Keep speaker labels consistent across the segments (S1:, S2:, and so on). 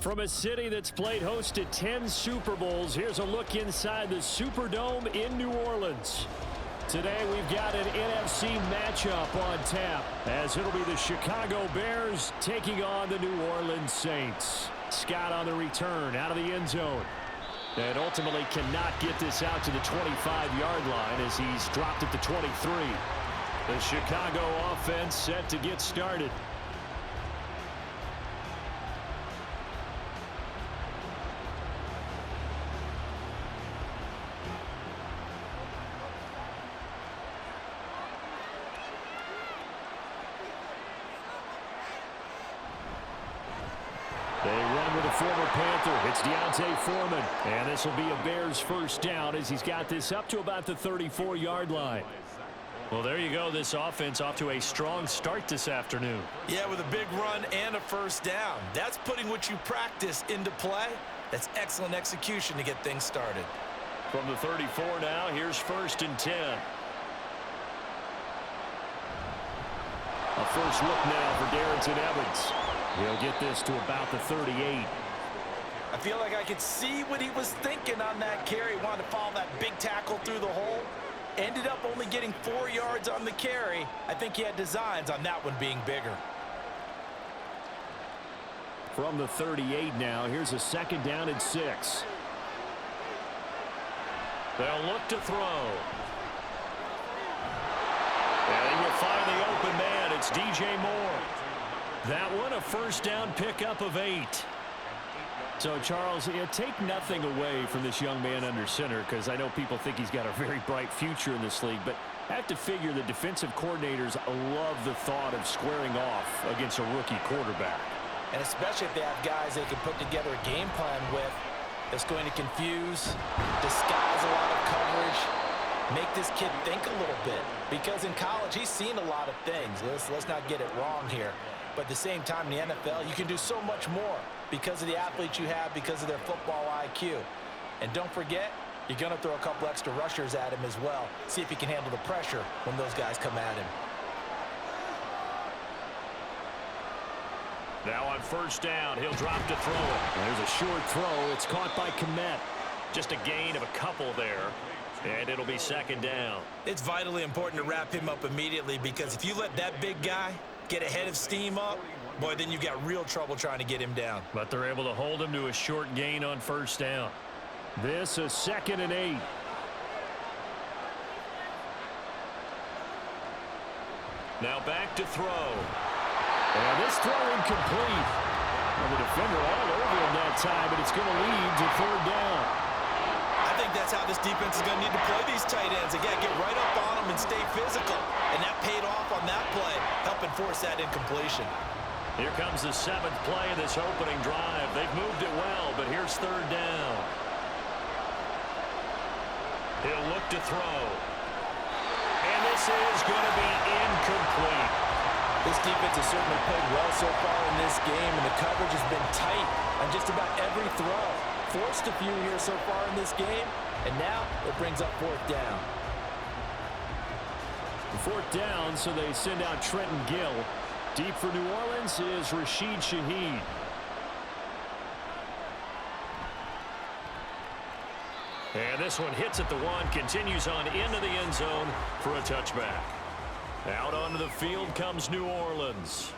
S1: From a city that's played host to 10 Super Bowls, here's a look inside the Superdome in New Orleans. Today we've got an NFC matchup on tap, as it'll be the Chicago Bears taking on the New Orleans Saints. Scott on the return out of the end zone. And ultimately cannot get this out to the 25-yard line as he's dropped at the 23. The Chicago offense set to get started. They run with a former Panther. It's Deontay Foreman. And this will be a Bears first down as he's got this up to about the 34-yard line. Well, there you go. This offense off to a strong start this afternoon.
S2: Yeah, with a big run and a first down. That's putting what you practice into play. That's excellent execution to get things started.
S1: From the 34 now, here's 1st and 10. A first look now for Darrington Evans. He'll get this to about the 38.
S2: I feel like I could see what he was thinking on that carry. Wanted to follow that big tackle through the hole. Ended up only getting 4 yards on the carry. I think he had designs on that one being bigger.
S1: From the 38 now, here's a 2nd down and 6. They'll look to throw. And he will find the open man. It's DJ Moore. That one, a first down pickup of 8. So, Charles, take nothing away from this young man under center, because I know people think he's got a very bright future in this league, but I have to figure the defensive coordinators love the thought of squaring off against a rookie quarterback.
S2: And especially if they have guys they can put together a game plan with that's going to confuse, disguise a lot of coverage, make this kid think a little bit. Because in college, he's seen a lot of things. Let's not get it wrong here. But at the same time, in the NFL, you can do so much more because of the athletes you have, because of their football IQ. And don't forget, you're going to throw a couple extra rushers at him as well. See if he can handle the pressure when those guys come at him.
S1: Now on first down, he'll drop to throw it. There's a short throw. It's caught by Kmet. Just a gain of a couple there. And it'll be 2nd down.
S2: It's vitally important to wrap him up immediately, because if you let that big guy get ahead of steam up, boy, then you've got real trouble trying to get him down.
S1: But they're able to hold him to a short gain on first down. This is 2nd and 8. Now back to throw. And this throw incomplete. And the defender all over him that time, but it's going to lead to 3rd down.
S2: I think that's how this defense is going to need to play these tight ends. They got to get right up on them and stay physical. And that paid off on that play, helping force that incompletion.
S1: Here comes the 7th play of this opening drive. They've moved it well, but here's 3rd down. He'll look to throw. And this is going to be incomplete.
S2: This defense has certainly played well so far in this game, and the coverage has been tight on just about every throw. Forced a few here so far in this game, and now it brings up 4th down.
S1: 4th down, so they send out Trenton Gill. Deep for New Orleans is Rashid Shaheed. And this one hits at the 1, continues on into the end zone for a touchback. Out onto the field comes New Orleans.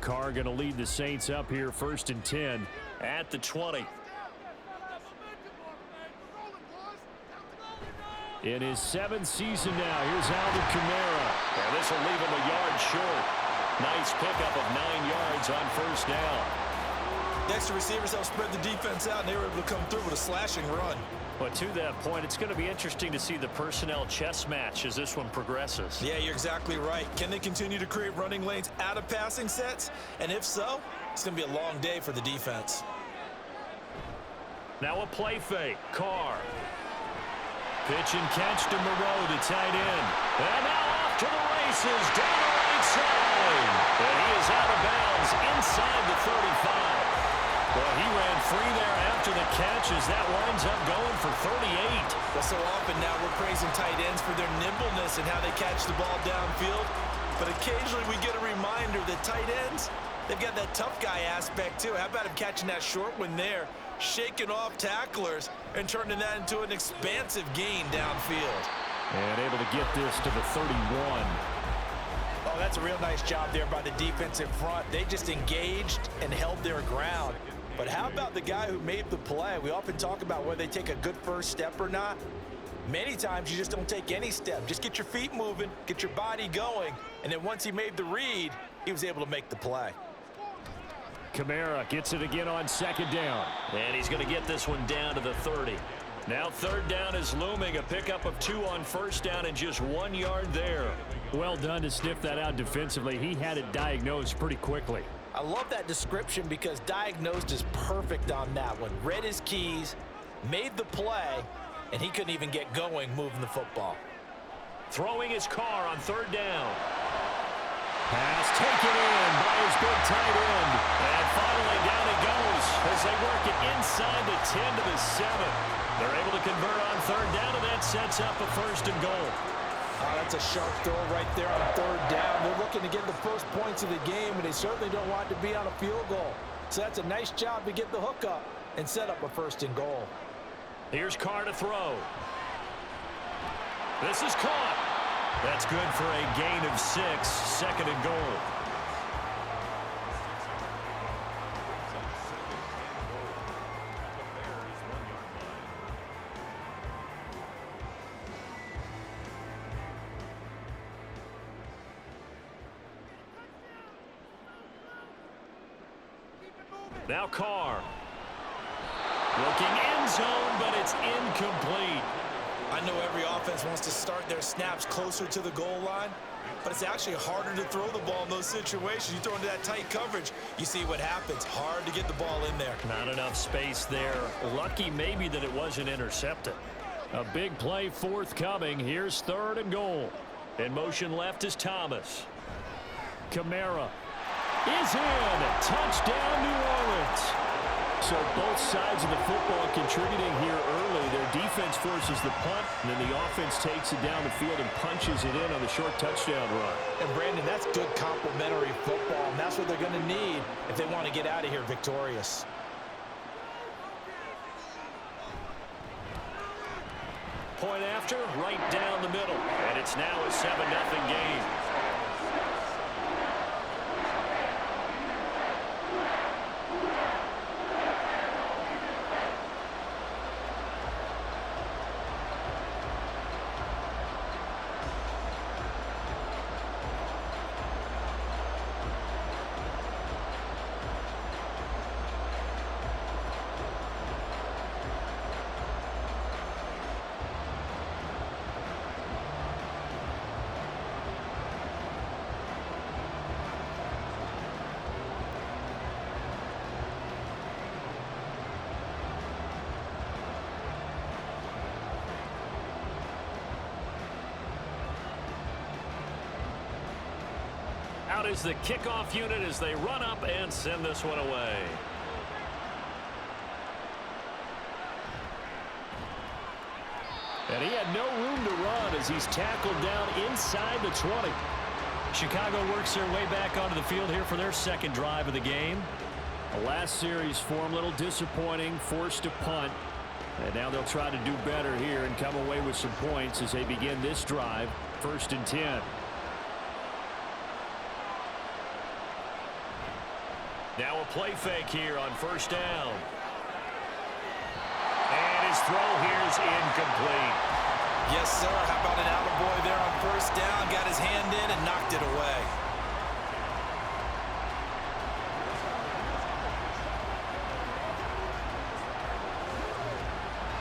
S1: Carr going to lead the Saints up here, 1st and 10 at the 20. In his 7th season now, here's Alvin Kamara. And this will leave him a yard short. Nice pickup of 9 yards on first down.
S2: The extra receivers helped spread the defense out, and they were able to come through with a slashing run.
S1: But to that point, it's going to be interesting to see the personnel chess match as this one progresses.
S2: Yeah, you're exactly right. Can they continue to create running lanes out of passing sets? And if so, it's going to be a long day for the defense.
S1: Now a play fake. Carr. Pitch and catch to Moreau, the tight end. And now off to the races down the right side. And he is out of bounds inside the 35. Well, he ran free there after the catch as that winds up going for 38.
S2: Well, so often now we're praising tight ends for their nimbleness and how they catch the ball downfield. But occasionally we get a reminder that tight ends, they've got that tough guy aspect too. How about him catching that short one there, shaking off tacklers, and turning that into an expansive gain downfield.
S1: And able to get this to the 31.
S2: Oh, that's a real nice job there by the defensive front. They just engaged and held their ground. But how about the guy who made the play? We often talk about whether they take a good first step or not. Many times you just don't take any step. Just get your feet moving, get your body going, and then once he made the read, he was able to make the play.
S1: Kamara gets it again on second down. And he's going to get this one down to the 30. Now third down is looming. A pickup of 2 on first down and just 1 yard there. Well done to sniff that out defensively. He had it diagnosed pretty quickly.
S2: I love that description because diagnosed is perfect on that one. Read his keys, made the play, and he couldn't even get going moving the football.
S1: Throwing his car on third down. Pass taken in by his big tight end. And finally down it goes as they work it inside the 10 to the 7. They're able to convert on third down, and that sets up a first and goal.
S2: Oh, that's a sharp throw right there on third down. They're looking to get the first points of the game, and they certainly don't want to be on a field goal. So that's a nice job to get the hook up and set up a first and goal.
S1: Here's Carr to throw. This is caught. That's good for a gain of 6, second and goal. Now Carr. Looking end zone, but it's incomplete.
S2: I know every offense wants to start their snaps closer to the goal line, but it's actually harder to throw the ball in those situations. You throw into that tight coverage, you see what happens. Hard to get the ball in there.
S1: Not enough space there. Lucky maybe that it wasn't intercepted. A big play forthcoming. Here's third and goal. In motion left is Thomas. Kamara is in. Touchdown, New Orleans. So both sides of the football contributing here early. Their defense forces the punt, and then the offense takes it down the field and punches it in on the short touchdown run.
S2: And, Brandon, that's good complementary football, and that's what they're going to need if they want to get out of here victorious.
S1: Point after, right down the middle. And it's now a 7-0 game. Out is the kickoff unit as they run up and send this one away. And he had no room to run as he's tackled down inside the 20. Chicago works their way back onto the field here for their second drive of the game. The last series for them, a little disappointing, forced to punt. And now they'll try to do better here and come away with some points as they begin this drive, 1st and 10. Now a play fake here on first down. And his throw here is incomplete.
S2: Yes, sir. How about an attaboy there on first down? Got his hand in and knocked it away.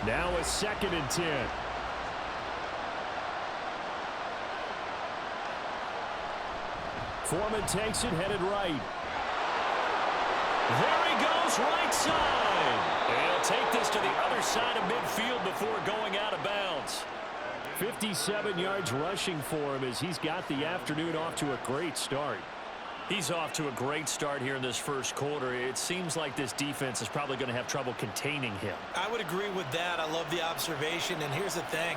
S1: Now a 2nd and 10. Foreman takes it, headed right. There he goes, right side. And he'll take this to the other side of midfield before going out of bounds. 57 yards rushing for him as he's got the afternoon off to a great start. He's off to a great start here in this first quarter. It seems like this defense is probably going to have trouble containing him.
S2: I would agree with that. I love the observation. And here's the thing.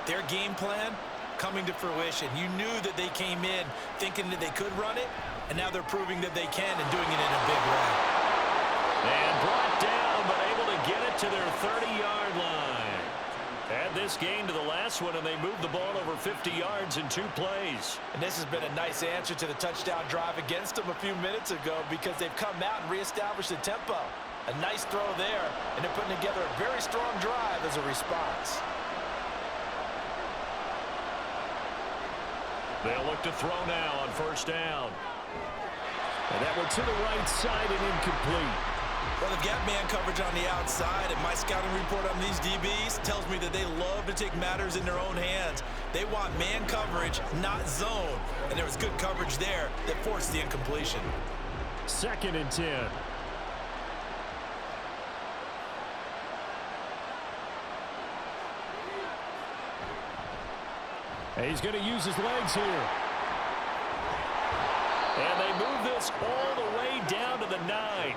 S2: Their game plan coming to fruition. You knew that they came in thinking that they could run it, and now they're proving that they can and doing it in a big way.
S1: And brought down, but able to get it to their 30-yard line. Add this game to the last one, and they moved the ball over 50 yards in 2 plays.
S2: And this has been a nice answer to the touchdown drive against them a few minutes ago because they've come out and reestablished the tempo. A nice throw there, and they're putting together a very strong drive as a response.
S1: They'll look to throw now on first down. And that one to the right side and incomplete.
S2: Well, they've got man coverage on the outside, and my scouting report on these DBs tells me that they love to take matters in their own hands. They want man coverage, not zone. And there was good coverage there that forced the incompletion.
S1: 2nd and 10. And he's going to use his legs here. And they move this all the way down to the 9.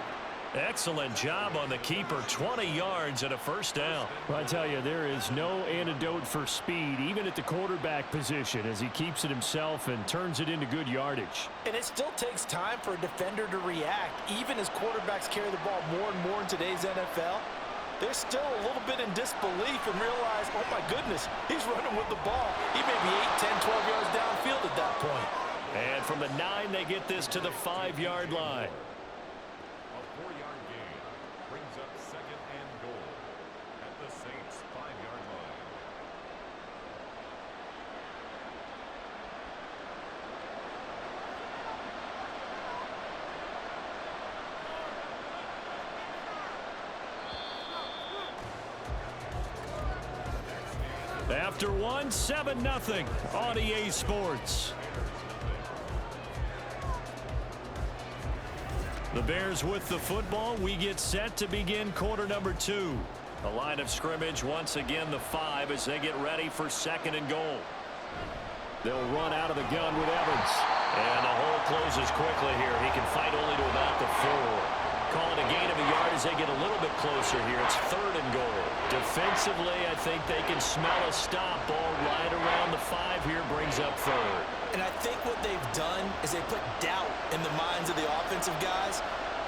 S1: Excellent job on the keeper. 20 yards and a first down. Well, I tell you, there is no antidote for speed, even at the quarterback position, as he keeps it himself and turns it into good yardage.
S2: And it still takes time for a defender to react. Even as quarterbacks carry the ball more and more in today's NFL, they're still a little bit in disbelief and realize, oh my goodness, he's running with the ball. He may be 8, 10, 12 yards downfield at that point.
S1: And from the 9, they get this to the 5-yard line.
S3: A 4-yard gain brings up 2nd and goal at the Saints' 5-yard line.
S1: After one, 7-0 on EA Sports. The Bears with the football. We get set to begin quarter number 2. The line of scrimmage once again the 5 as they get ready for 2nd and goal. They'll run out of the gun with Evans. And the hole closes quickly here. He can fight only to about the 4. Call it a gain of a yard as they get a little bit closer here. It's 3rd and goal. Defensively, I think they can smell a stop. Ball right around the 5 here, brings up 3rd.
S2: And I think what they've done is they put doubt in the minds of the offensive guys.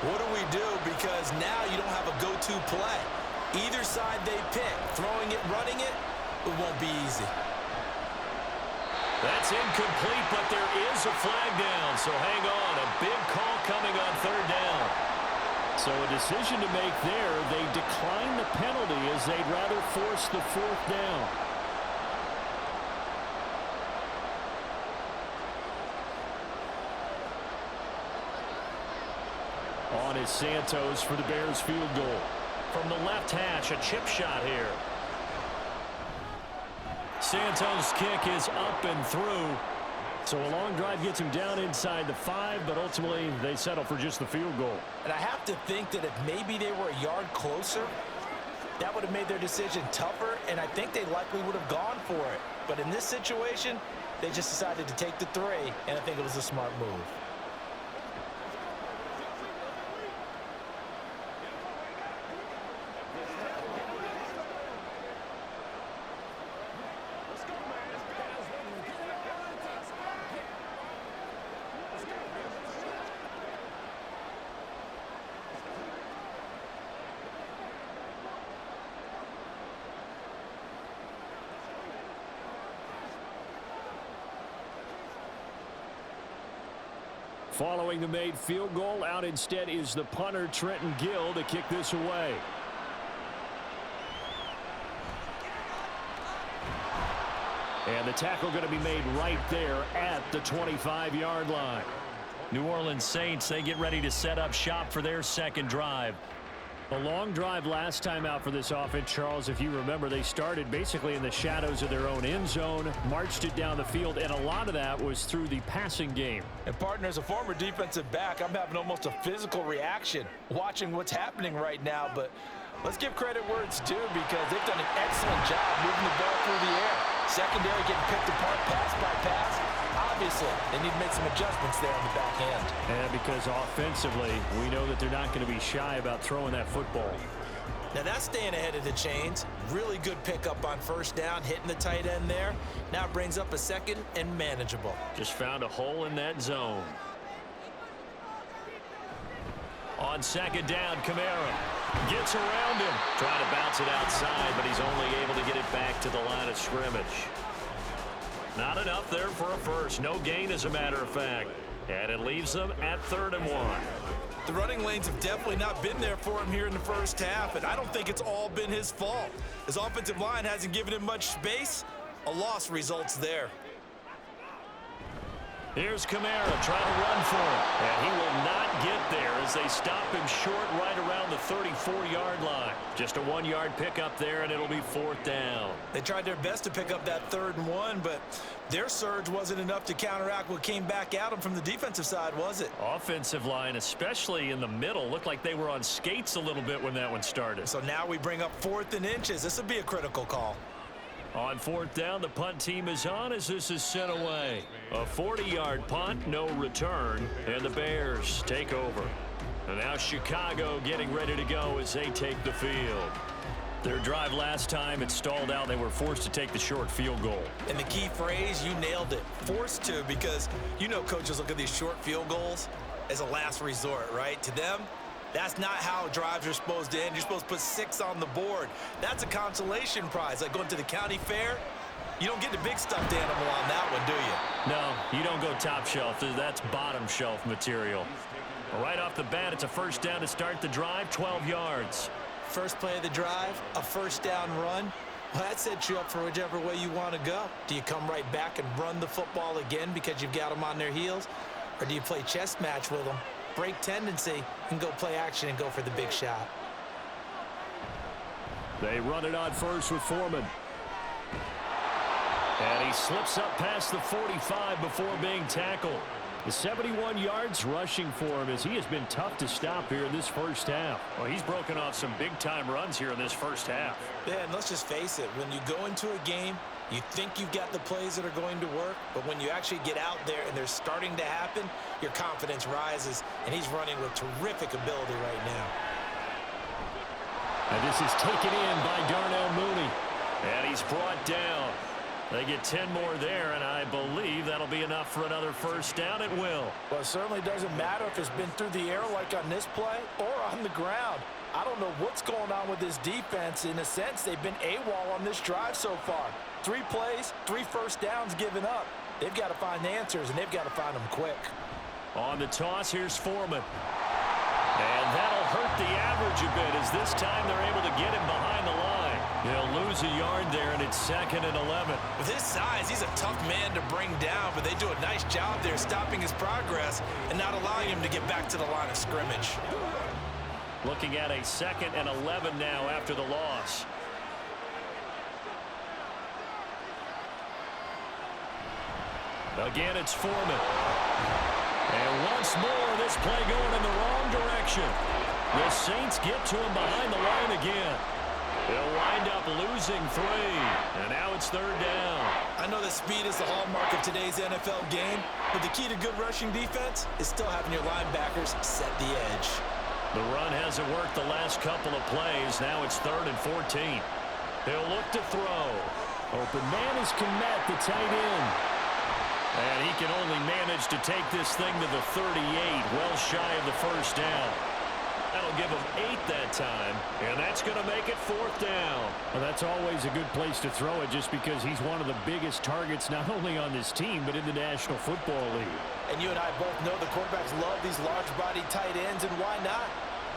S2: What do we do? Because now you don't have a go-to play. Either side they pick, throwing it, running it, it won't be easy.
S1: That's incomplete, but there is a flag down, so hang on. A big call coming on 3rd down. So a decision to make there. They decline the penalty as they'd rather force the 4th down. On is Santos for the Bears field goal. From the left hash, a chip shot here. Santos' kick is up and through. So a long drive gets him down inside the 5, but ultimately they settle for just the field goal.
S2: And I have to think that if maybe they were a yard closer, that would have made their decision tougher, and I think they likely would have gone for it. But in this situation, they just decided to take the 3, and I think it was a smart move.
S1: Following the made field goal, out instead is the punter, Trenton Gill, to kick this away. And the tackle going to be made right there at the 25-yard line. New Orleans Saints, they get ready to set up shop for their 2nd drive. A long drive last time out for this offense, Charles. If you remember, they started basically in the shadows of their own end zone, marched it down the field, and a lot of that was through the passing game.
S2: And, partner, as a former defensive back, I'm having almost a physical reaction watching what's happening right now. But let's give credit where it's due because they've done an excellent job moving the ball through the air. Secondary getting picked apart pass by pass. Obviously, they need to make some adjustments there on the back end.
S1: And because offensively, we know that they're not going to be shy about throwing that football.
S2: Now that's staying ahead of the chains. Really good pickup on first down, hitting the tight end there. Now it brings up a second and manageable.
S1: Just found a hole in that zone. On second down, Kamara gets around him. Trying to bounce it outside, but he's only able to get it back to the line of scrimmage. Not enough there for a first. No gain, as a matter of fact. And it leaves them at 3rd and 1.
S2: The running lanes have definitely not been there for him here in the first half, and I don't think it's all been his fault. His offensive line hasn't given him much space. A loss results there.
S1: Here's Kamara trying to run for it. And he will not get there as they stop him short right around the 34-yard line. Just a 1-yard pickup there, and it'll be 4th down.
S2: They tried their best to pick up that 3rd and 1, but their surge wasn't enough to counteract what came back at them from the defensive side, was it?
S1: Offensive line, especially in the middle, looked like they were on skates a little bit when that one started.
S2: So now we bring up 4th and inches. This would be a critical call.
S1: On 4th down, the punt team is on as this is sent away. A 40-yard punt, no return, and the Bears take over. And now Chicago getting ready to go as they take the field. Their drive last time, it stalled out. They were forced to take the short field goal.
S2: And the key phrase, you nailed it. Forced to, because you know coaches look at these short field goals as a last resort, right? To them, that's not how drives are supposed to end. You're supposed to put 6 on the board. That's a consolation prize. Like going to the county fair, you don't get the big stuffed animal on that one, do you?
S1: No, you don't go top shelf. That's bottom shelf material. Right off the bat, it's a first down to start the drive, 12 yards.
S2: First play of the drive, a first down run. Well, that sets you up for whichever way you want to go. Do you come right back and run the football again because you've got them on their heels? Or do you play chess match with them, break tendency, and go play action and go for the big shot?
S1: They run it on first with Foreman. And he slips up past the 45 before being tackled. The 71 yards rushing for him as he has been tough to stop here in this first half. Well, he's broken off some big-time runs here in this first half.
S2: Yeah, and let's just face it. When you go into a game, you think you've got the plays that are going to work, but when you actually get out there and they're starting to happen, your confidence rises, and he's running with terrific ability right now.
S1: And this is taken in by Darnell Mooney. And he's brought down. They get 10 more there, and I believe that'll be enough for another first down. It will.
S2: Well, it certainly doesn't matter if it's been through the air like on this play or on the ground. I don't know what's going on with this defense. In a sense, they've been AWOL on this drive so far. 3 plays, 3 first downs given up. They've got to find the answers, and they've got to find them quick.
S1: On the toss, here's Foreman. And that'll hurt the average a bit as this time they're able to get him behind the line. He'll lose a yard there, and it's 2nd and 11.
S2: With his size, he's a tough man to bring down, but they do a nice job there stopping his progress and not allowing him to get back to the line of scrimmage.
S1: Looking at a 2nd and 11 now after the loss. Again, it's Foreman. And once more, this play going in the wrong direction. The Saints get to him behind the line again. They'll wind up losing 3. And now it's 3rd down.
S2: I know that speed is the hallmark of today's NFL game, but the key to good rushing defense is still having your linebackers set the edge.
S1: The run hasn't worked the last couple of plays. Now it's 3rd and 14. He'll look to throw. Open man is Kmet, the tight end. And he can only manage to take this thing to the 38, well shy of the first down. That'll give him 8 that time, and that's going to make it 4th down. Well, that's always a good place to throw it just because he's one of the biggest targets not only on this team but in the National Football League.
S2: And you and I both know the quarterbacks love these large-bodied tight ends, and why not?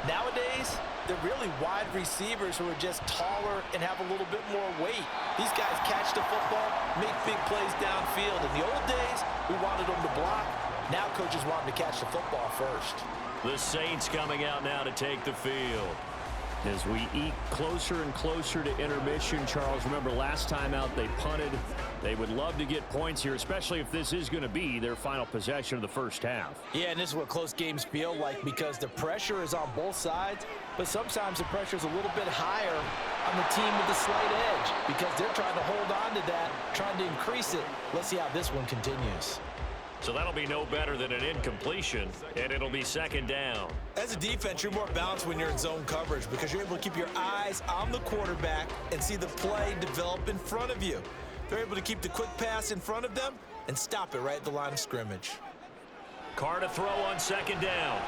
S2: Nowadays, they're really wide receivers who are just taller and have a little bit more weight. These guys catch the football, make big plays downfield. In the old days, we wanted them to block. Now coaches want them to catch the football first.
S1: The Saints coming out now to take the field. As we eat closer and closer to intermission, Charles, remember last time out they punted. They would love to get points here, especially if this is going to be their final possession of the first half.
S2: Yeah, and this is what close games feel like because the pressure is on both sides, but sometimes the pressure is a little bit higher on the team with the slight edge because they're trying to hold on to that, trying to increase it. Let's see how this one continues.
S1: So that'll be no better than an incompletion, and it'll be second down.
S2: As a defense, you're more balanced when you're in zone coverage because you're able to keep your eyes on the quarterback and see the play develop in front of you. They're able to keep the quick pass in front of them and stop it right at the line of scrimmage.
S1: Carr to throw on second down.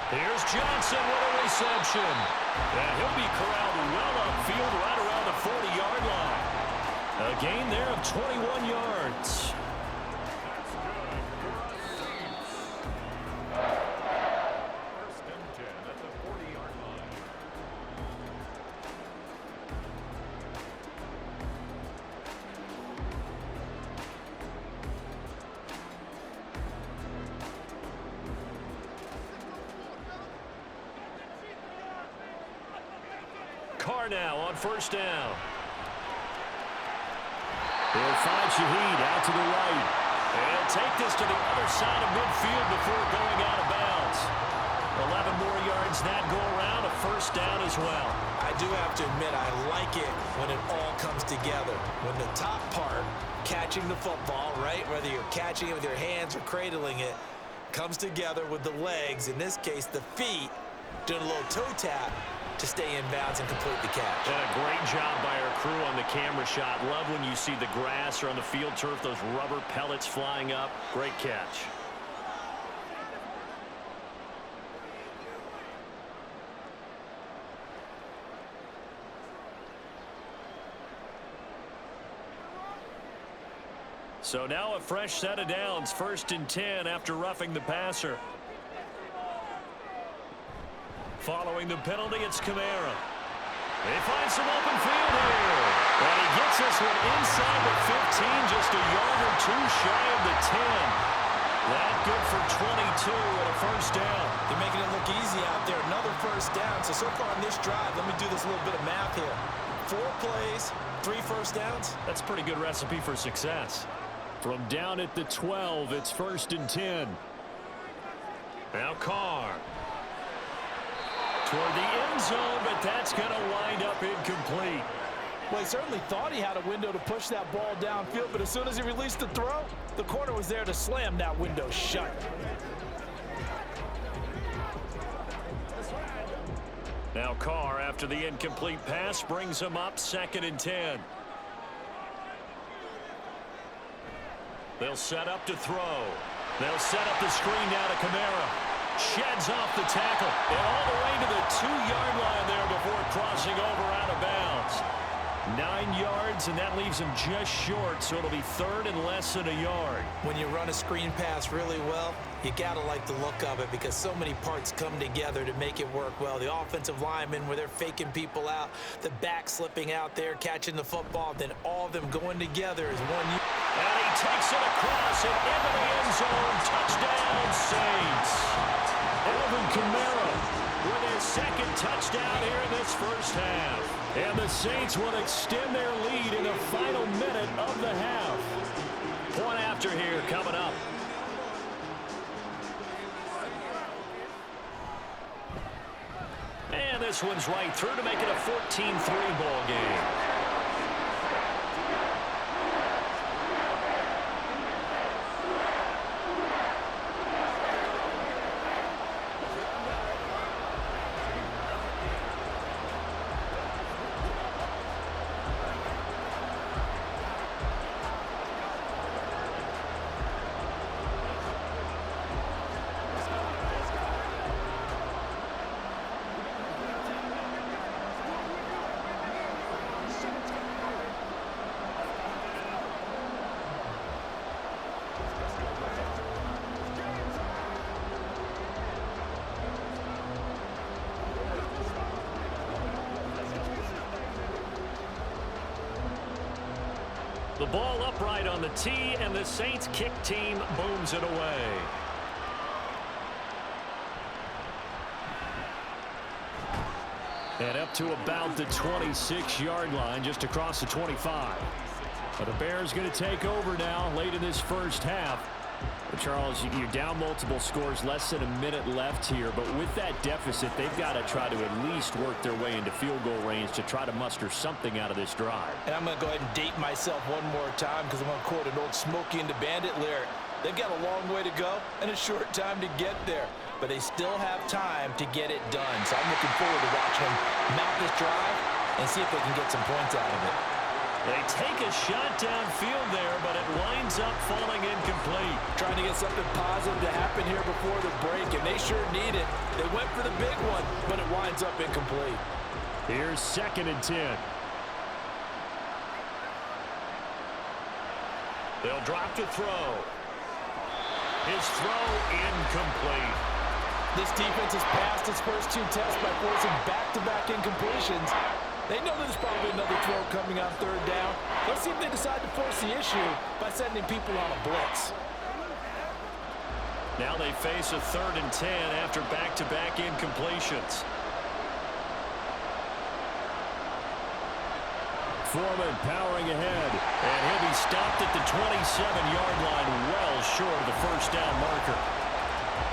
S1: Here's Johnson with a reception. And he'll be corralled well upfield right around the 40-yard line. A gain there of 21 yards.
S3: First and 10 at the 40-yard line.
S1: Carr now on first down. He'll find Shaheed out to the right. And take this to the other side of midfield before going out of bounds. 11 more yards that go around, a first down as well.
S2: I do have to admit, I like it when it all comes together. When the top part, catching the football, right, whether you're catching it with your hands or cradling it, comes together with the legs, in this case the feet, doing a little toe tap to stay in bounds and complete the catch.
S1: And a great job by our crew on the camera shot. Love when you see the grass or on the field turf, those rubber pellets flying up. Great catch. So now a fresh set of downs, first and 10 after roughing the passer. Following the penalty, it's Kamara. They find some open field here. And he gets this one inside the 15, just a yard or two shy of the 10. That good for 22 and a first down.
S2: They're making it look easy out there. Another first down. So far on this drive, let me do this little bit of math here. 4 plays, 3 first downs.
S1: That's a pretty good recipe for success. From down at the 12, it's first and 10. Now Carr. Toward the end zone, but that's going to wind up incomplete.
S4: Well, he certainly thought he had a window to push that ball downfield, but as soon as he released the throw, the corner was there to slam that window shut.
S1: Now Carr, after the incomplete pass, brings him up second and 10. They'll set up to throw. They'll set up the screen now to Kamara. Sheds off the tackle and all the way to the 2-yard line there before crossing over out of bounds. 9 yards, and that leaves him just short, so it'll be third and less than a yard.
S2: When you run a screen pass really well, you gotta like the look of it because so many parts come together to make it work well. The offensive linemen, where they're faking people out, the back slipping out there, catching the football, then all of them going together as one unit.
S1: And he takes it across and into the end zone. Touchdown, Saints. Alvin Kamara with his second touchdown here in this first half. And the Saints will extend their lead in the final minute of the half. Point after here coming up. And this one's right through to make it a 14-3 ball game. The ball upright on the tee, and the Saints kick team booms it away. And up to about the 26-yard line, just across the 25. But the Bears going to take over now late in this first half. Charles, you're down multiple scores, less than a minute left here, but with that deficit, they've got to try to at least work their way into field goal range to try to muster something out of this drive.
S4: And I'm going to go ahead and date myself one more time because I'm going to quote an old Smokey and the Bandit lyric. They've got a long way to go and a short time to get there, but they still have time to get it done. So I'm looking forward to watching them mount this drive and see if they can get some points out of it.
S1: They take a shot downfield there, but it winds up falling incomplete.
S4: Trying to get something positive to happen here before the break, and they sure need it. They went for the big one, but it winds up incomplete.
S1: Here's 2nd and 10. They'll drop to throw. His throw incomplete.
S4: This defense has passed its first 2 tests by forcing back-to-back incompletions. They know there's probably another throw coming on 3rd down. Let's see if they decide to force the issue by sending people on a blitz.
S1: Now they face a 3rd and 10 after back-to-back incompletions. Foreman powering ahead, and he'll be stopped at the 27-yard line, well short of the first down marker.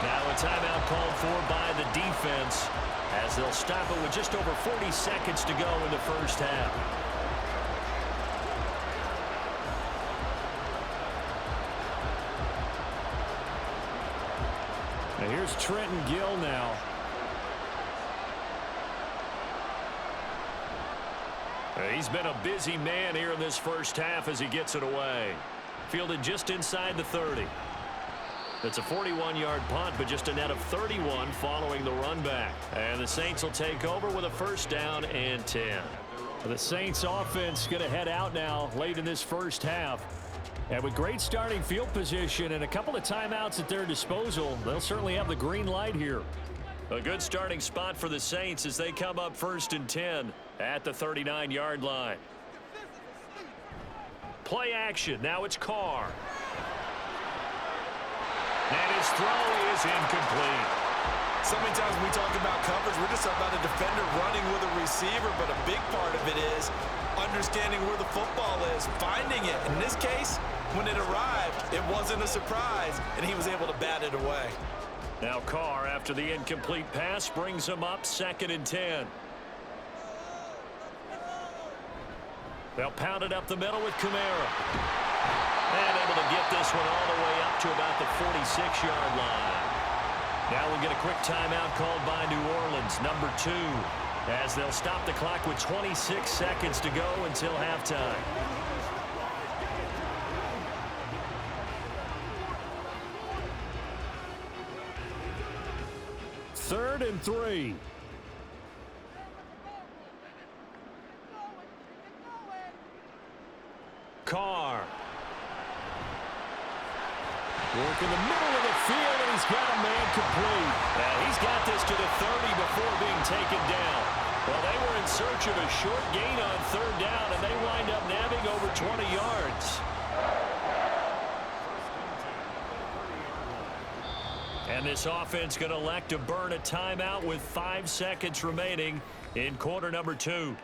S1: Now a timeout called for by the defense, as they'll stop it with just over 40 seconds to go in the first half. Now here's Trenton Gill now. He's been a busy man here in this first half as he gets it away. Fielded just inside the 30. It's a 41-yard punt, but just a net of 31 following the run back. And the Saints will take over with a 1st down and 10. The Saints offense going to head out now late in this first half. And with great starting field position and a couple of timeouts at their disposal, they'll certainly have the green light here. A good starting spot for the Saints as they come up 1st and 10 at the 39-yard line. Play action. Now it's Carr. And his throw is incomplete.
S2: So many times when we talk about coverage, we're just about a defender running with a receiver, but a big part of it is understanding where the football is, finding it. In this case, when it arrived, it wasn't a surprise, and he was able to bat it away.
S1: Now Carr, after the incomplete pass, brings him up 2nd and 10. They'll pound it up the middle with Kamara. And able to get this one all the way up to about the 46-yard line. Now we'll get a quick timeout called by New Orleans, number 2, as they'll stop the clock with 26 seconds to go until halftime. Third and 3. Carr. Working the middle of the field, and he's got a man complete. Now he's got this to the 30 before being taken down. Well, they were in search of a short gain on 3rd down, and they wind up nabbing over 20 yards. And this offense going to elect to burn a timeout with 5 seconds remaining in quarter number 2.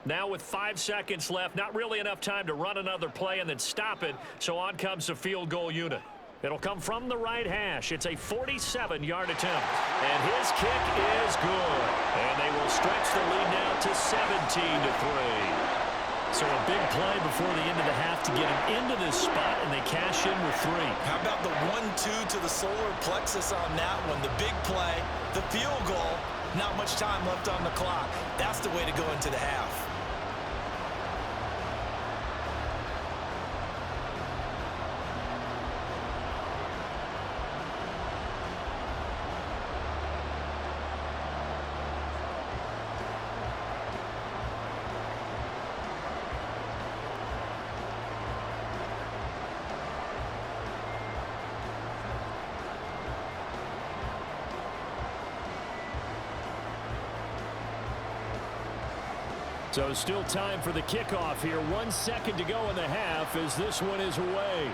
S1: Now with 5 seconds left, not really enough time to run another play and then stop it, so on comes the field goal unit. It'll come from the right hash. It's a 47-yard attempt, and his kick is good. And they will stretch the lead now to 17-3. So a big play before the end of the half to get him into this spot, and they cash in with 3.
S2: How about the 1-2 to the solar plexus on that one? The big play, the field goal, not much time left on the clock. That's the way to go into the half.
S1: So still time for the kickoff here. 1 second to go in the half as this one is away.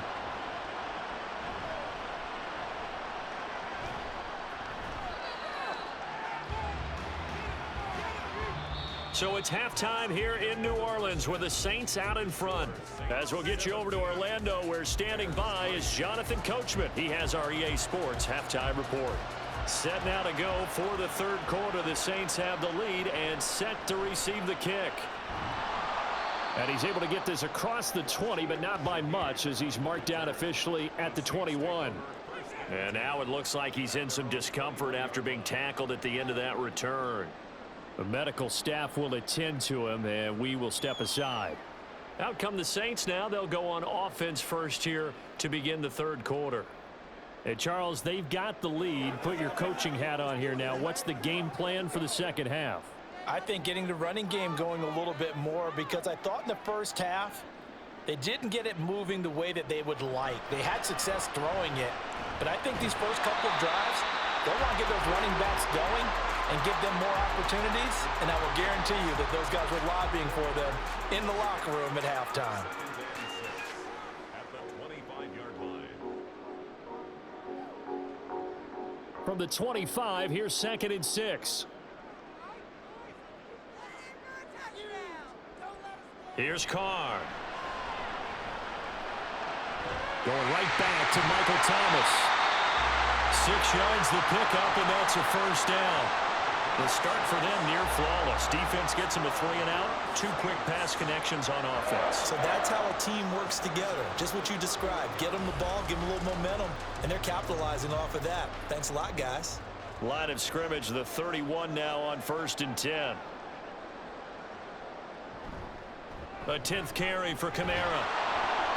S1: So it's halftime here in New Orleans with the Saints out in front. As we'll get you over to Orlando, where standing by is Jonathan Coachman. He has our EA Sports halftime report. Set now to go for the third quarter. The Saints have the lead and set to receive the kick. And he's able to get this across the 20, but not by much, as he's marked down officially at the 21. And now it looks like he's in some discomfort after being tackled at the end of that return. The medical staff will attend to him, and we will step aside. Out come the Saints now. They'll go on offense first here to begin the third quarter. Hey, Charles, they've got the lead. Put your coaching hat on here now. What's the game plan for the second half?
S2: I think getting the running game going a little bit more, because I thought in the first half they didn't get it moving the way that they would like. They had success throwing it, but I think these first couple of drives, they'll want to get those running backs going and give them more opportunities, and I will guarantee you that those guys were lobbying for them in the locker room at halftime.
S3: At the 25-yard line.
S1: From the 25, here's 2nd and 6. Here's Carr. Going right back to Michael Thomas. 6 yards the pickup, and that's a first down. The start for them near flawless. Defense gets them a 3-and-out. 2 quick pass connections on offense.
S2: So that's how a team works together. Just what you described. Get them the ball, give them a little momentum, and they're capitalizing off of that. Thanks a lot, guys.
S1: Line of scrimmage, the 31 now on 1st and 10. A 10th carry for Kamara.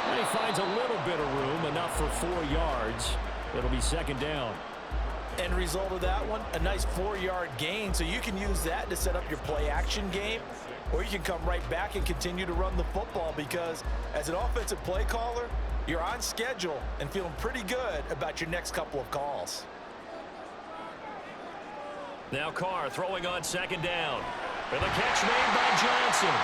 S1: And he finds a little bit of room, enough for 4 yards. It'll be 2nd down.
S2: End result of that one, a nice 4-yard gain, so you can use that to set up your play-action game, or you can come right back and continue to run the football, because as an offensive play caller, you're on schedule and feeling pretty good about your next couple of calls.
S1: Now Carr throwing on 2nd down. And the catch made by Johnson.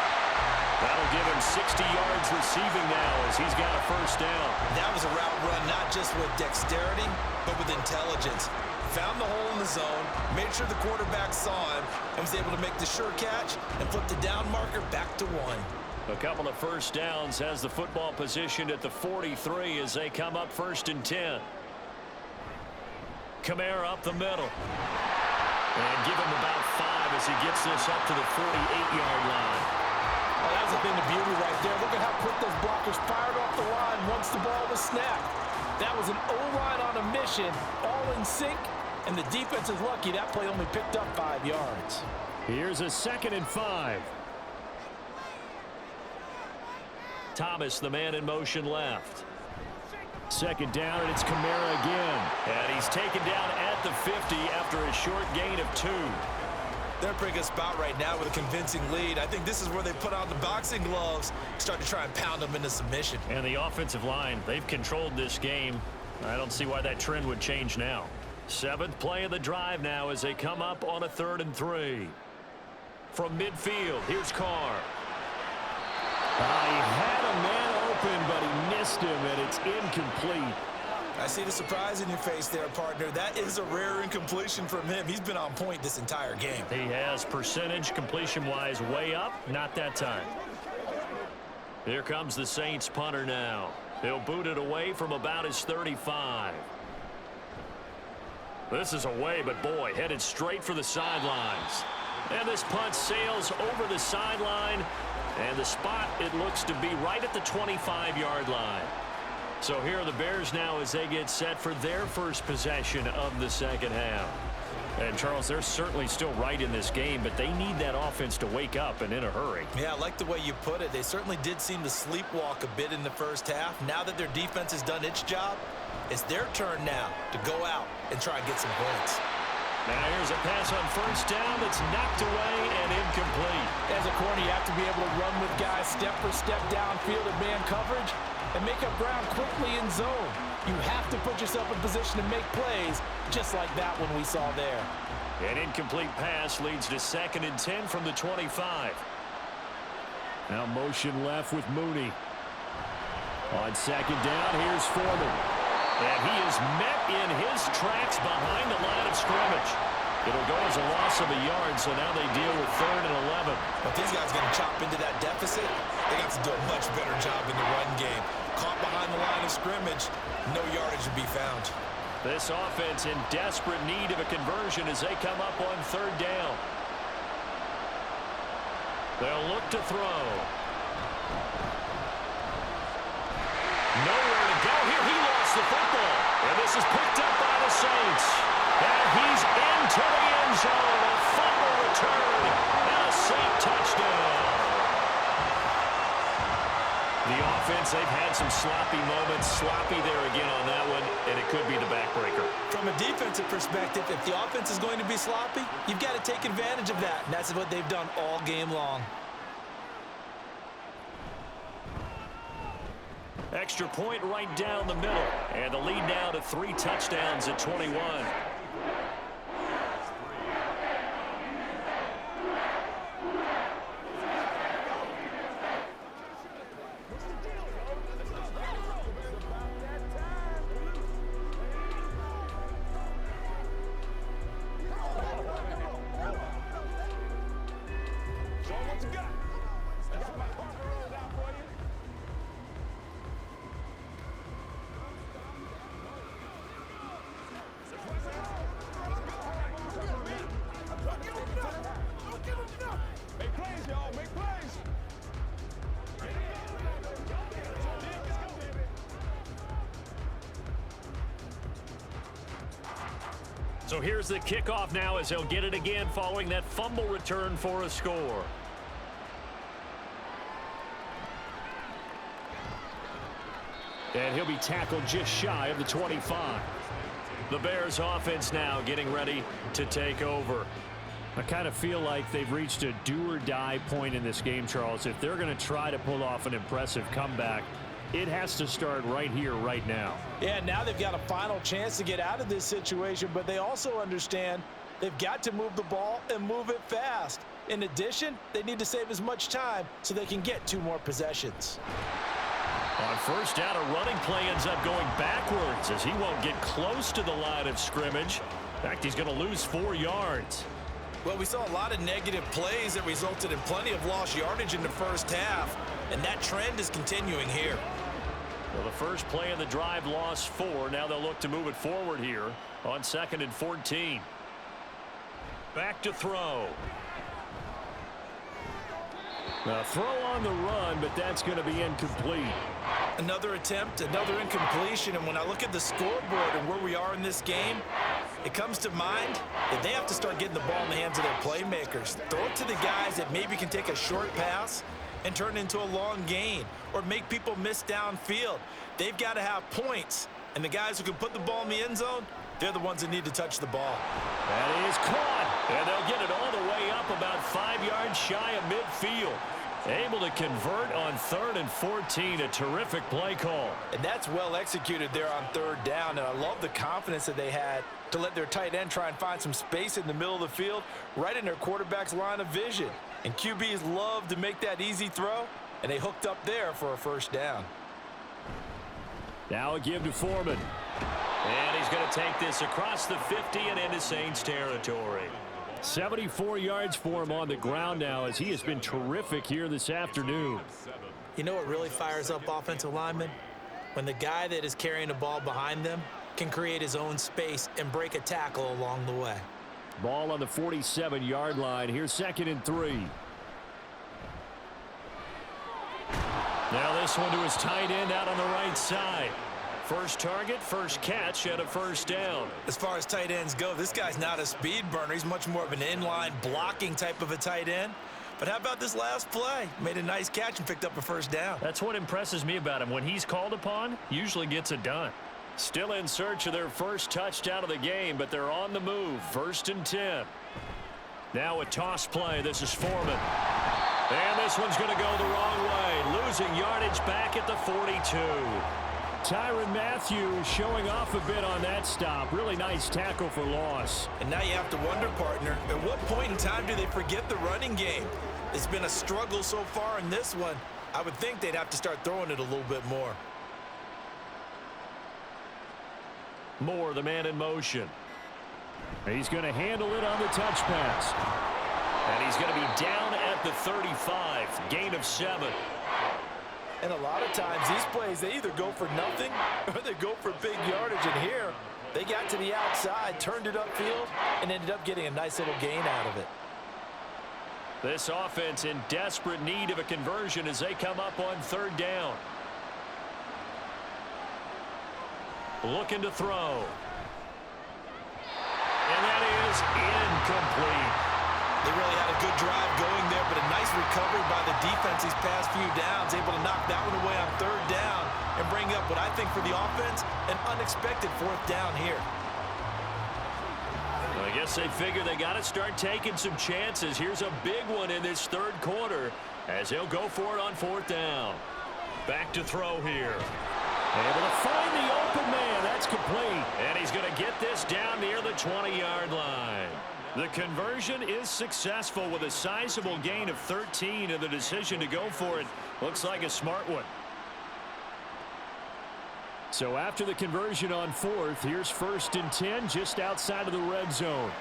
S1: That'll give him 60 yards receiving now as he's got a first down.
S2: That was a route run not just with dexterity, but with intelligence. Found the hole in the zone, made sure the quarterback saw him, and was able to make the sure catch and flip the down marker back to 1.
S1: A couple of first downs, has the football positioned at the 43 as they come up 1st and 10. Kamara up the middle. And give him about 5 as he gets this up to the 48-yard line.
S2: Well, that's the thing, the beauty right there. Look at how quick those blockers fired off the line once the ball was snapped. That was an O-line on a mission, all in sync, and the defense is lucky that play only picked up 5 yards.
S1: Here's a 2nd and 5. Thomas, the man in motion left. 2nd down, and it's Kamara again. And he's taken down at the 50 after a short gain of 2.
S2: They're in a pretty good spot right now with a convincing lead. I think this is where they put on the boxing gloves, start to try and pound them into submission.
S1: And the offensive line, they've controlled this game. I don't see why that trend would change now. 7th play of the drive now as they come up on a 3rd and 3. From midfield, here's Carr. He had a man open, but he missed him, and it's incomplete.
S2: I see the surprise in your face there, partner. That is a rare incompletion from him. He's been on point this entire game.
S1: He has percentage completion-wise way up, not that time. Here comes the Saints punter now. He'll boot it away from about his 35. This is away, but boy, headed straight for the sidelines. And this punt sails over the sideline, and the spot, it looks to be right at the 25-yard line. So here are the Bears now as they get set for their first possession of the second half. And, Charles, they're certainly still right in this game, but they need that offense to wake up and in a hurry.
S2: Yeah, I like the way you put it. They certainly did seem to sleepwalk a bit in the first half. Now that their defense has done its job, it's their turn now to go out and try and get some points.
S1: Now here's a pass on first down that's knocked away and incomplete.
S2: As a corner, you have to be able to run with guys step for step downfield in man coverage and make up ground quickly in zone. You have to put yourself in position to make plays, just like that one we saw there.
S1: An incomplete pass leads to 2nd and 10 from the 25. Now motion left with Mooney. On 2nd down, here's Foreman. And he is met in his tracks behind the line of scrimmage. It'll go as a loss of a yard, so now they deal with 3rd and 11.
S4: But these guys are going to chop into that deficit. They got to do a much better job in the run game. Caught behind the line of scrimmage, no yardage to be found.
S1: This offense in desperate need of a conversion as they come up on 3rd down. They'll look to throw. Nowhere to go here. He lost the football. And this is picked up by the Saints. And he's into the end zone. A fumble return. And a Saint touchdown. The offense, they've had some sloppy moments. Sloppy there again on that one. And it could be the backbreaker.
S4: From a defensive perspective, if the offense is going to be sloppy, you've got to take advantage of that. And that's what they've done all game long.
S1: Extra point right down the middle. And the lead now to 3 touchdowns at 21. So here's the kickoff now as he'll get it again following that fumble return for a score. And he'll be tackled just shy of the 25. The Bears offense now getting ready to take over. I kind of feel like they've reached a do-or-die point in this game, Charles. If they're going to try to pull off an impressive comeback, it has to start right here, right now.
S4: Yeah, now they've got a final chance to get out of this situation, but they also understand they've got to move the ball and move it fast. In addition, they need to save as much time so they can get 2 more possessions.
S1: On first down, a running play ends up going backwards as he won't get close to the line of scrimmage. In fact, he's going to lose 4 yards.
S4: Well, we saw a lot of negative plays that resulted in plenty of lost yardage in the first half, and that trend is continuing here.
S1: Well, the first play of the drive lost 4. Now they'll look to move it forward here on 2nd and 14. Back to throw. Now throw on the run, but that's going to be incomplete.
S4: Another attempt, another incompletion, and when I look at the scoreboard and where we are in this game, it comes to mind that they have to start getting the ball in the hands of their playmakers. Throw it to the guys that maybe can take a short pass and turn it into a long gain or make people miss downfield. They've got to have points, and the guys who can put the ball in the end zone, they're the ones that need to touch the ball.
S1: That is caught, and they'll get it all the way up about 5 yards shy of midfield. Able to convert on 3rd and 14, a terrific play call.
S4: And that's well executed there on 3rd down, and I love the confidence that they had to let their tight end try and find some space in the middle of the field, right in their quarterback's line of vision. And QBs love to make that easy throw, and they hooked up there for a first down.
S1: Now a give to Foreman. And he's going to take this across the 50 and into Saints territory. 74 yards for him on the ground now as he has been terrific here this afternoon.
S4: You know what really fires up offensive linemen? When the guy that is carrying the ball behind them can create his own space and break a tackle along the way.
S1: Ball on the 47-yard line. Here's 2nd and 3. Now this one to his tight end out on the right side. First target, first catch, and a first down.
S4: As far as tight ends go, this guy's not a speed burner. He's much more of an inline blocking type of a tight end. But how about this last play? Made a nice catch and picked up a first down.
S1: That's what impresses me about him. When he's called upon, usually gets it done. Still in search of their first touchdown of the game, but they're on the move. 1st and 10. Now a toss play. This is Foreman. And this one's going to go the wrong way. Losing yardage back at the 42. Tyrann Mathieu showing off a bit on that stop. Really nice tackle for loss.
S4: And now you have to wonder, partner, at what point in time do they forget the running game? It's been a struggle so far in this one. I would think they'd have to start throwing it a little bit more.
S1: Moore, the man in motion. He's going to handle it on the touch pass. And he's going to be down at the 35. Gain of 7.
S2: And a lot of times these plays, they either go for nothing or they go for big yardage. And here, they got to the outside, turned it upfield, and ended up getting a nice little gain out of it.
S1: This offense in desperate need of a conversion as they come up on 3rd down. Looking to throw. And that is incomplete.
S4: They really had a good drive going there, but a nice recovery by the defense these past few downs, able to knock that one away on 3rd down and bring up what I think for the offense, an unexpected 4th down here.
S1: Well, I guess they figure they got to start taking some chances. Here's a big one in this 3rd quarter as they'll go for it on 4th down. Back to throw here. Able to find the open man. That's complete. And he's going to get this down near the 20-yard line. The conversion is successful with a sizable gain of 13, and the decision to go for it looks like a smart one. So after the conversion on 4th, here's 1st and 10 just outside of the red zone.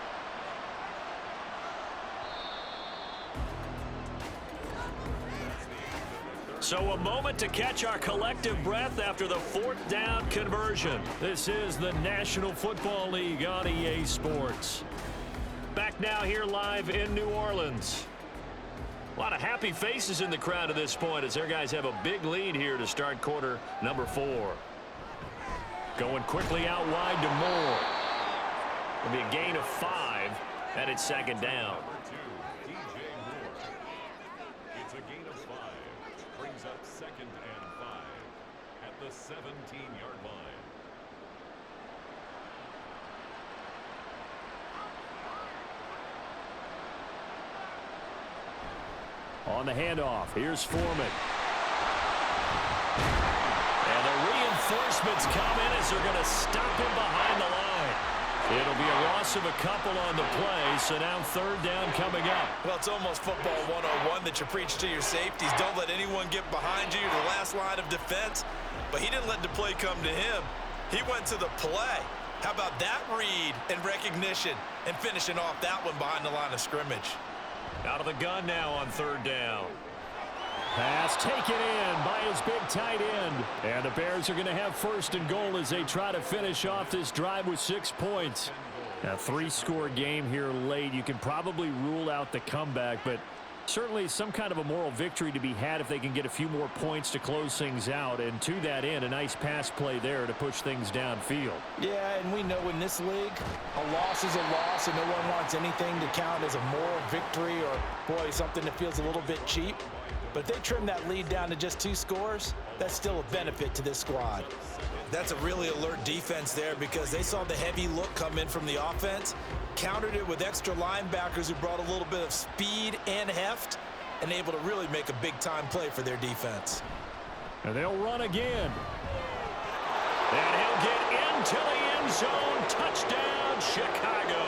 S1: So a moment to catch our collective breath after the 4th down conversion. This is the National Football League on EA Sports. Back now here live in New Orleans. A lot of happy faces in the crowd at this point as their guys have a big lead here to start quarter number 4. Going quickly out wide to Moore. It'll be a gain of 5, and it's 2nd down.
S3: It's a gain of 5. Brings up 2nd and 5 at the 17-yard line.
S1: On the handoff, here's Foreman. And the reinforcements come in as they're going to stop him behind the line. It'll be a loss of a couple on the play, so now 3rd down coming up.
S4: Well, it's almost football 101 that you preach to your safeties. Don't let anyone get behind you, the last line of defense. But he didn't let the play come to him. He went to the play. How about that read and recognition and finishing off that one behind the line of scrimmage?
S1: Out of the gun now on 3rd down. Pass taken in by his big tight end. And the Bears are going to have 1st and goal as they try to finish off this drive with 6 points. A 3-score game here late. You can probably rule out the comeback, but certainly some kind of a moral victory to be had if they can get a few more points to close things out. And to that end, a nice pass play there to push things downfield.
S2: Yeah, and we know in this league, a loss is a loss, and no one wants anything to count as a moral victory or, boy, something that feels a little bit cheap. But if they trim that lead down to just 2 scores, that's still a benefit to this squad.
S4: That's a really alert defense there because they saw the heavy look come in from the offense, countered it with extra linebackers who brought a little bit of speed and heft, and able to really make a big-time play for their defense.
S1: And they'll run again. And he'll get into the end zone. Touchdown, Chicago.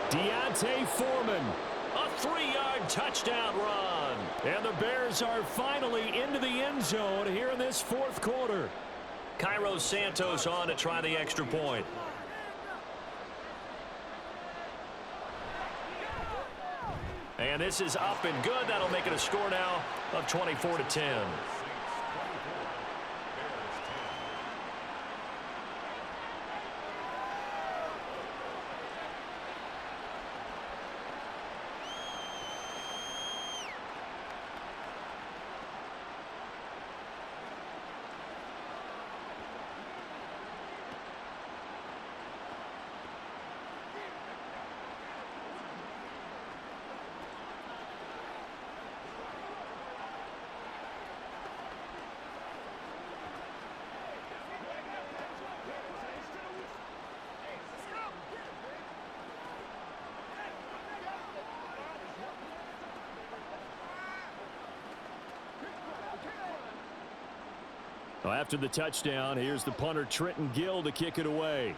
S1: Deontay Foreman, a 3-yard touchdown run. And the Bears are finally into the end zone here in this 4th quarter. Cairo Santos on to try the extra point. And this is up and good. That'll make it a score now of 24-10. Well, after the touchdown, here's the punter Trenton Gill to kick it away.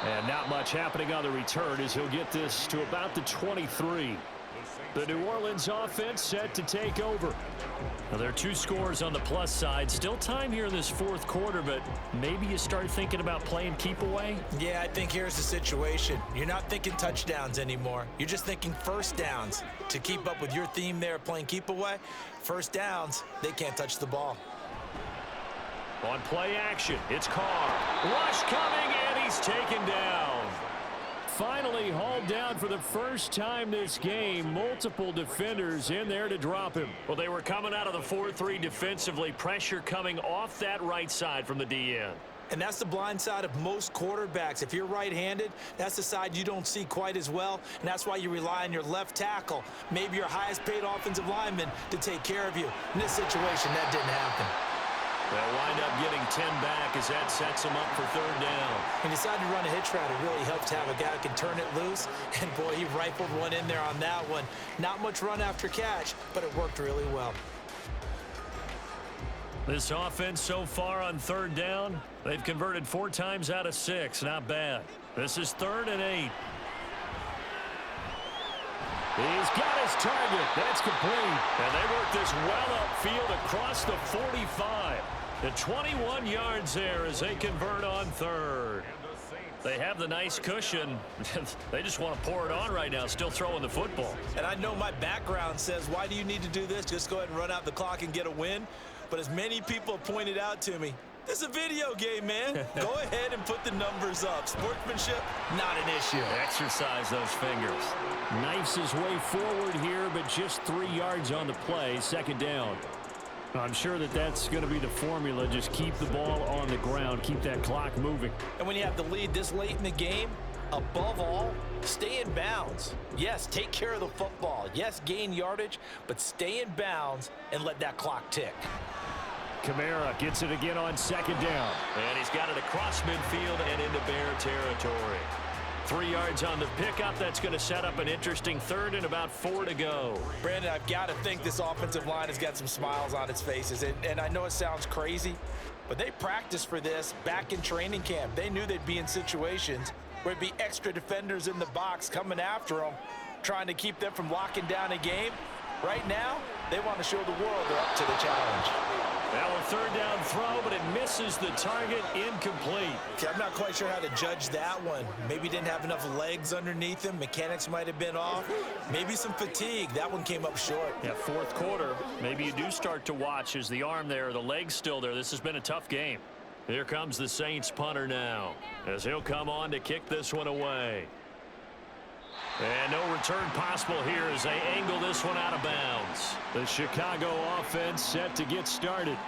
S1: And not much happening on the return as he'll get this to about the 23.
S3: The Saints
S1: The New Orleans offense set to take over. Now, there are 2 scores on the plus side. Still time here in this fourth quarter, but maybe you start thinking about playing keep away?
S4: Yeah, I think here's the situation. You're not thinking touchdowns anymore. You're just thinking first downs. To keep up with your theme there playing keep away, first downs, they can't touch the ball.
S1: On play action, it's Carr. Rush coming, and he's taken down. Finally hauled down for the first time this game. Multiple defenders in there to drop him. Well, they were coming out of the 4-3 defensively. Pressure coming off that right side from the DN.
S4: And that's the blind side of most quarterbacks. If you're right-handed, that's the side you don't see quite as well, and that's why you rely on your left tackle, maybe your highest-paid offensive lineman, to take care of you. In this situation, that didn't happen.
S1: They'll wind up getting 10 back as that sets them up for third down.
S4: When you decide to run a hitch route, it really helps to have a guy who can turn it loose. And, boy, he rifled one in there on that one. Not much run after catch, but it worked really well.
S1: This offense so far on third down, they've converted 4 times out of 6. Not bad. This is 3rd and 8. He's got his target. That's complete. And they work this well upfield across the 45. The 21 yards there as they convert on 3rd. They have the nice cushion. They just want to pour it on right now, still throwing the football.
S4: And I know my background says, why do you need to do this? Just go ahead and run out the clock and get a win. But as many people pointed out to me, this is a video game, man. Go ahead and put the numbers up. Sportsmanship, not an issue.
S1: Exercise those fingers. Knifes his way forward here, but just 3 yards on the play. 2nd down. I'm sure that that's going to be the formula. Just keep the ball on the ground. Keep that clock moving.
S4: And when you have the lead this late in the game, above all, stay in bounds. Yes, take care of the football. Yes, gain yardage, but stay in bounds and let that clock tick.
S1: Kamara gets it again on 2nd down. And he's got it across midfield and into Bear territory. 3 yards on the pickup. That's going to set up an interesting 3rd and about 4 to go.
S4: Brandon, I've got to think this offensive line has got some smiles on its faces. And I know it sounds crazy, but they practiced for this back in training camp. They knew they'd be in situations where it'd be extra defenders in the box coming after them, trying to keep them from locking down a game. Right now, they want to show the world they're up to the challenge.
S1: Now a 3rd down throw, but it misses the target. Incomplete.
S4: Okay, I'm not quite sure how to judge that one. Maybe didn't have enough legs underneath him. Mechanics might have been off. Maybe some fatigue. That one came up short.
S1: Yeah, 4th quarter. Maybe you do start to watch as the arm there, the leg's still there. This has been a tough game. Here comes the Saints punter now, as he'll come on to kick this one away. And no return possible here as they angle this one out of bounds. The Chicago offense set to get started.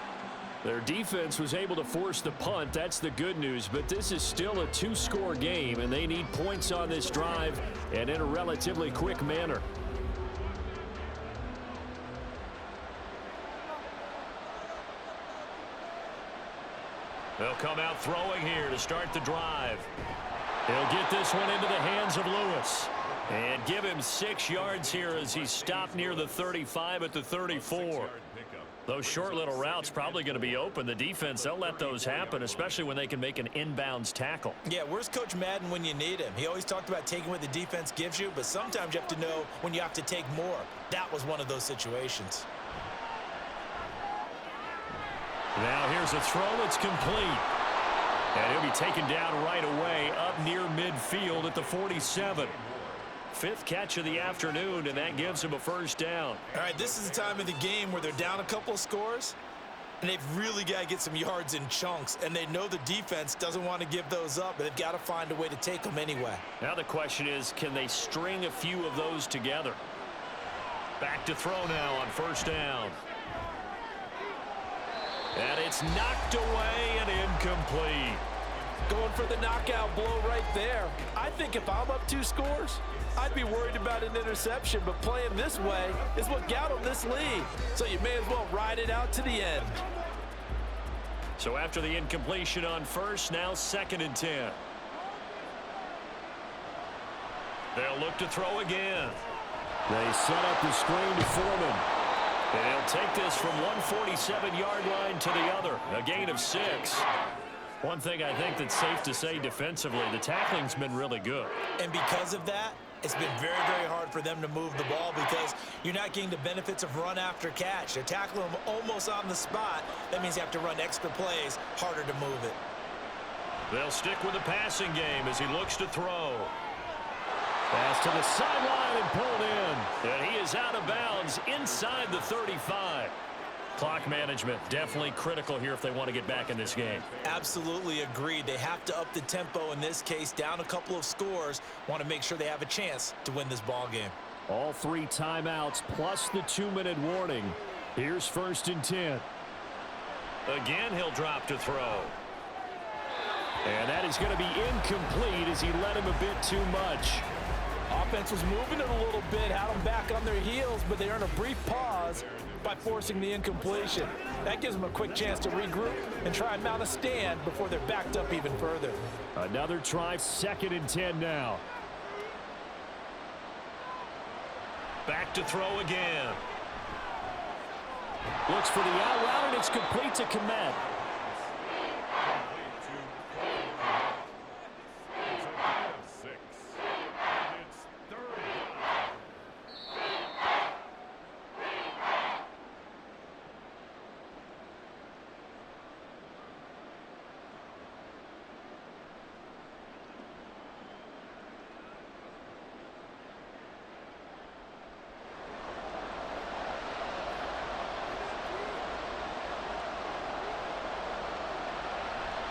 S1: Their defense was able to force the punt. That's the good news, but this is still a 2-score game, and they need points on this drive and in a relatively quick manner. They'll come out throwing here to start the drive. He'll get this one into the hands of Lewis. And give him 6 yards here as he's stopped near the 35 at the 34. Those short little routes probably going to be open. The defense, they'll let those happen, especially when they can make an inbounds tackle.
S4: Yeah, where's Coach Madden when you need him? He always talked about taking what the defense gives you, but sometimes you have to know when you have to take more. That was one of those situations.
S1: Now here's a throw that's complete. And he'll be taken down right away up near midfield at the 47. 5th catch of the afternoon, and that gives him a 1st down.
S4: All right, this is the time of the game where they're down a couple of scores, and they've really got to get some yards in chunks, and they know the defense doesn't want to give those up, but they've got to find a way to take them anyway.
S1: Now the question is, can they string a few of those together? Back to throw now on 1st down. And it's knocked away and incomplete.
S4: Going for the knockout blow right there. I think if I'm up 2 scores, I'd be worried about an interception, but playing this way is what got them this lead. So you may as well ride it out to the end.
S1: So after the incompletion on 1st, now 2nd and 10. They'll look to throw again. They set up the screen to Foreman. And he'll take this from 147-yard line to the other. A gain of 6. One thing I think that's safe to say defensively, the tackling's been really good.
S4: And because of that, it's been very, very hard for them to move the ball because you're not getting the benefits of run after catch. They're tackling them almost on the spot. That means you have to run extra plays, harder to move it.
S1: They'll stick with the passing game as he looks to throw. Pass to the sideline and pulled in. And he is out of bounds inside the 35. Clock management definitely critical here if they want to get back in this game.
S4: Absolutely agreed. They have to up the tempo in this case, down a couple of scores. Want to make sure they have a chance to win this ball game.
S1: All 3 timeouts plus the 2-minute warning. Here's 1st and 10. Again, he'll drop to throw. And that is going to be incomplete as he led him a bit too much.
S4: Offense was moving it a little bit, had them back on their heels, but they earned a brief pause by forcing the incompletion. That gives them a quick chance to regroup and try and mount a stand before they're backed up even further.
S1: Another try, 2nd and 10 now. Back to throw again. Looks for the out route, and it's complete to Komet.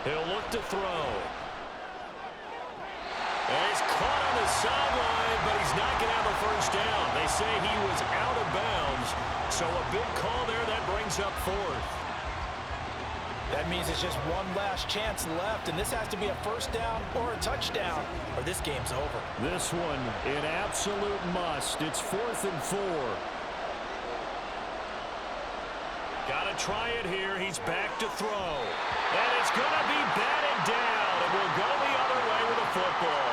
S1: He'll look to throw. And he's caught on the sideline, but he's not going to have a first down. They say he was out of bounds, so a big call there that brings up 4th.
S2: That means it's just one last chance left, and this has to be a first down or a touchdown, or this game's over.
S1: This one, an absolute must. It's 4th and 4. Got to try it here. He's back to throw. And it's going to be batted down, and will go the other way with the football.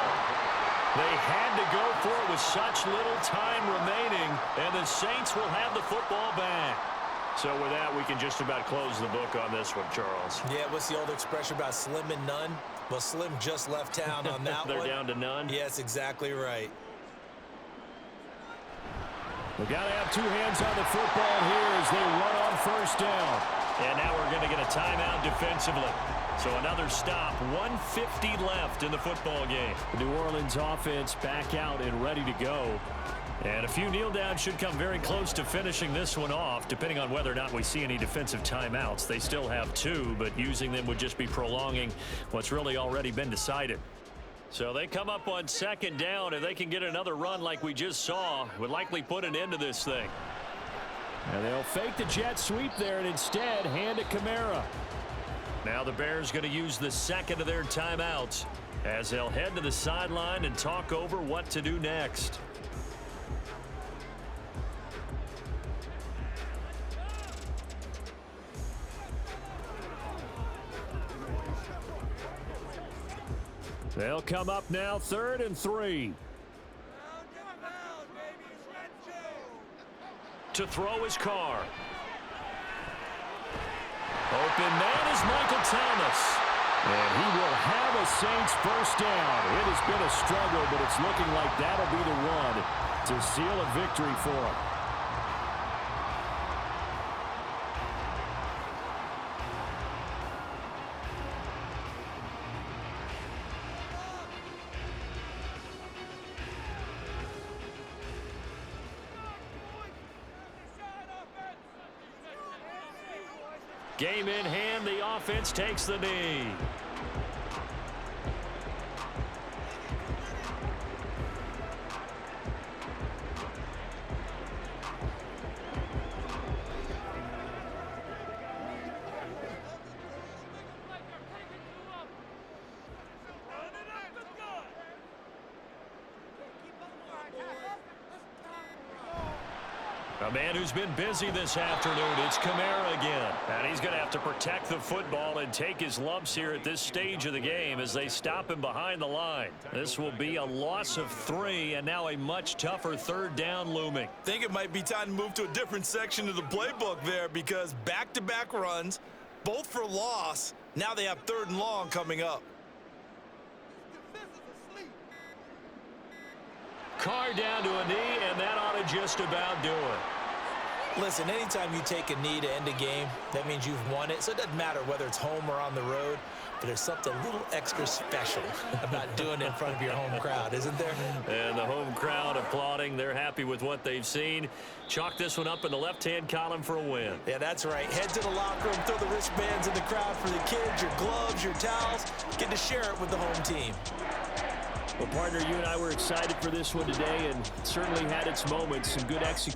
S1: They had to go for it with such little time remaining, and the Saints will have the football back. So with that, we can just about close the book on this one, Charles.
S4: Yeah, what's the old expression about slim and none? Well, Slim just left town on that
S1: They're
S4: one.
S1: down to none?
S4: Yes, exactly right.
S1: We've got to have 2 hands on the football here as they run on 1st down. And now we're going to get a timeout defensively. So another stop, 1:50 left in the football game. The New Orleans offense back out and ready to go. And a few kneel downs should come very close to finishing this one off, depending on whether or not we see any defensive timeouts. They still have 2, but using them would just be prolonging what's really already been decided. So they come up on 2nd down. If they can get another run like we just saw, would likely put an end to this thing. And they'll fake the jet sweep there and instead hand it Kamara. Now the Bears going to use the 2nd of their timeouts as they'll head to the sideline and talk over what to do next. They'll come up now 3rd and 3. To throw his car. Open man is Michael Thomas. And he will have a Saints first down. It has been a struggle, but it's looking like that'll be the one to seal a victory for him. Game in hand, the offense takes the knee. A man who's been busy this afternoon, it's Kamara again. And he's going to have to protect the football and take his lumps here at this stage of the game as they stop him behind the line. This will be a loss of 3 and now a much tougher 3rd down looming.
S4: Think it might be time to move to a different section of the playbook there because back-to-back runs, both for loss. Now they have 3rd and long coming up.
S1: Carr down to a knee, and that ought to just about do it.
S4: Listen, anytime you take a knee to end a game, that means you've won it. So it doesn't matter whether it's home or on the road, but there's something a little extra special about doing it in front of your home crowd, isn't there?
S1: And the home crowd applauding. They're happy with what they've seen. Chalk this one up in the left-hand column for a win.
S4: Yeah, that's right. Head to the locker room, throw the wristbands in the crowd for the kids, your gloves, your towels. Get to share it with the home team.
S1: Well, partner, you and I were excited for this one today, and certainly had its moments. Some good execution.